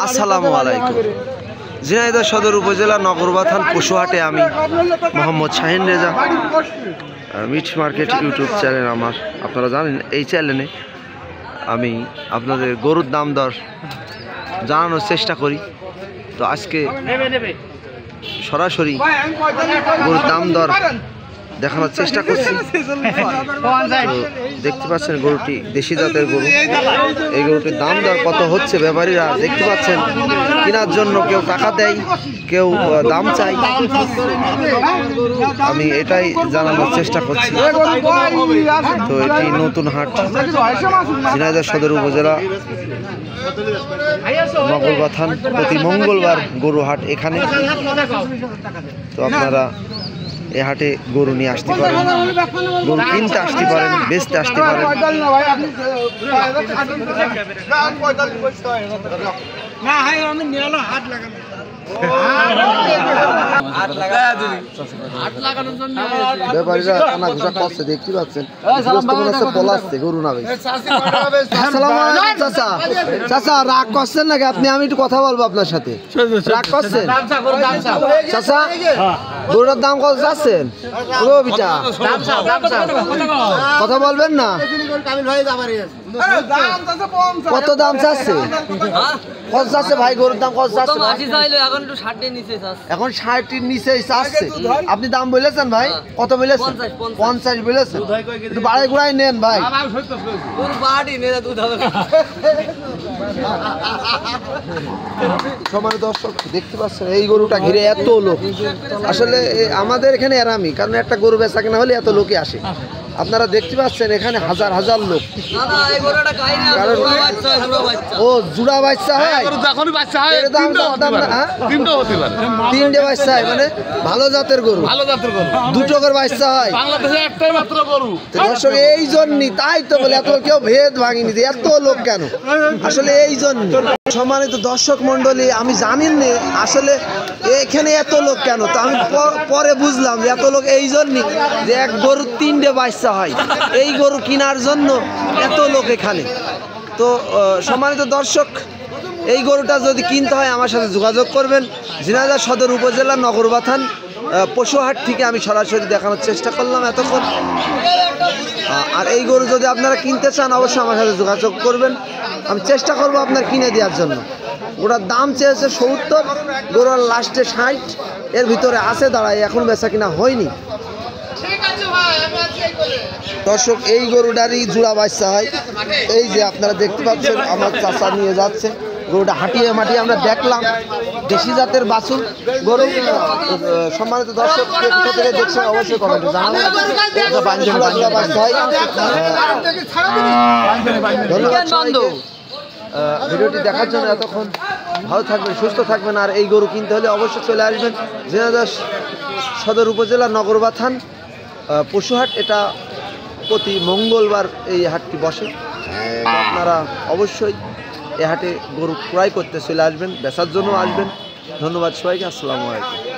আসসালামু আলাইকুম। ঝিনাইদহ সদর উপজেলা নগরবা থান পশুহাটে আমি Mohammad Shahin Reza, meat market YouTube channel আমার। আপনারা জানেন এই চ্যানেলে আমি আপনাদের গরুর দাম দর জানানোর চেষ্টা করি। তো আজকে সরাসরি গরুর দাম দর দেখানোর চেষ্টা করছি। তো দেখতে পাচ্ছেন গরুটি দেশি জাতের গরু। এই গরুটির দাম দর কত হচ্ছে ব্যাপারীরা দেখতে পাচ্ছেন। কেনার জন্য কেউ টাকা দেয়, কেউ দাম চাই। আমি এটাই জানানোর চেষ্টা করছি। তো এটি নতুন হাট, ঝিনাইদহ সদর উপজেলা নগরবা থান। প্রতি মঙ্গলবার গরু হাট এখানে। তো আপনারা এই হাটে গরু নিয়ে আসতে পারেন, গরু কিনতে আসতে পারেন, বেচতে আসতে পারেন। ব্যাপারীরা টানা ঘুষা করছে দেখতে পাচ্ছেন। পলাচ্ছে গরু না ভাই। চাচা চাচা রাগ করছেন নাকি আপনি? আমি একটু কথা বলবো আপনার সাথে। রাগ করছেন চাচা? গরুটার দাম কত চাচ্ছেন? কথা বলবেন না? কত দাম চাচ্ছে? কত চাচ্ছে ভাই গরুর দাম? কত চাচ্ছে? এখন 60-এর নিচে চাচ্ছে। আপনি দাম বলেছেন ভাই? কত বলেছেন? 50 বলেছেন। একটু বাড়াই গুড়াই নেন ভাই। সমান দর্শক দেখতে পাচ্ছেন এই গরুটা ঘিরে এত লোক। আসলে আমাদের এখানে এরামি, কারণ একটা গরু বেচা কেনা হলে এত লোকে আসে। আপনারা দেখতে পাচ্ছেন এখানে হাজার হাজার লোক। ও জুড়া বাচ্চা হয়, তিনটে বাচ্চা হয়, মানে ভালো জাতের গরু, দুটো করে বাচ্চা হয় দর্শক। এই জন্যই তাই তো বলে এত কেউ ভেদ ভাঙিনি যে এত লোক কেন, আসলে এই জন্য। সম্মানিত দর্শক মন্ডলী, আমি জানি না আসলে এখানে এত লোক কেন। তো আমি পরে বুঝলাম যে এত লোক এই জন্যই যে এক গরুর তিনটে বাচ্চা হয়, এই গরু কেনার জন্য এত লোক এখানে। তো সম্মানিত দর্শক, এই গরুটা যদি কিনতে হয় আমার সাথে যোগাযোগ করবেন। ঝিনাইদহ সদর উপজেলা নগরবা থান পশুহাট থেকে আমি সরাসরি দেখানোর চেষ্টা করলাম এতক্ষণ। আর এই গরু যদি আপনারা কিনতে চান অবশ্যই আমার সাথে যোগাযোগ করবেন। আমি চেষ্টা করবো আপনার কিনে দেওয়ার জন্য। ওটার দাম চেয়েছে 70, গরুর লাস্টে 60, এর ভিতরে আছে দাঁড়ায়, এখন বেচা কিনা হয়নি। দর্শক এই গরুটারই জোড়া বাচ্চা হয়। এই যে আপনারা দেখতে পাচ্ছেন আমার চাচা নিয়ে যাচ্ছে গরুটা হাঁটিয়ে মাটিয়ে আমরা দেখলাম। দেশি জাতের বাছুর গরু। সম্মানিত দর্শক কোথা থেকে দেখছেন অবশ্যই কমেন্টে জানাবেন। ধন্যবাদ ভিডিওটি দেখার জন্য। এতক্ষণ ভালো থাকবেন, সুস্থ থাকবেন। আর এই গরু কিনতে হলে অবশ্যই চলে আসবেন ঝিনাইদহ সদর উপজেলা নগরবা থান পশুহাট। এটা প্রতি মঙ্গলবার এই হাটটি বসে। আপনারা অবশ্যই এই হাটে গরু ক্রয় করতে চলে আসবেন, বেচার জন্য আসবেন। ধন্যবাদ সবাইকে। আসসালামু আলাইকুম।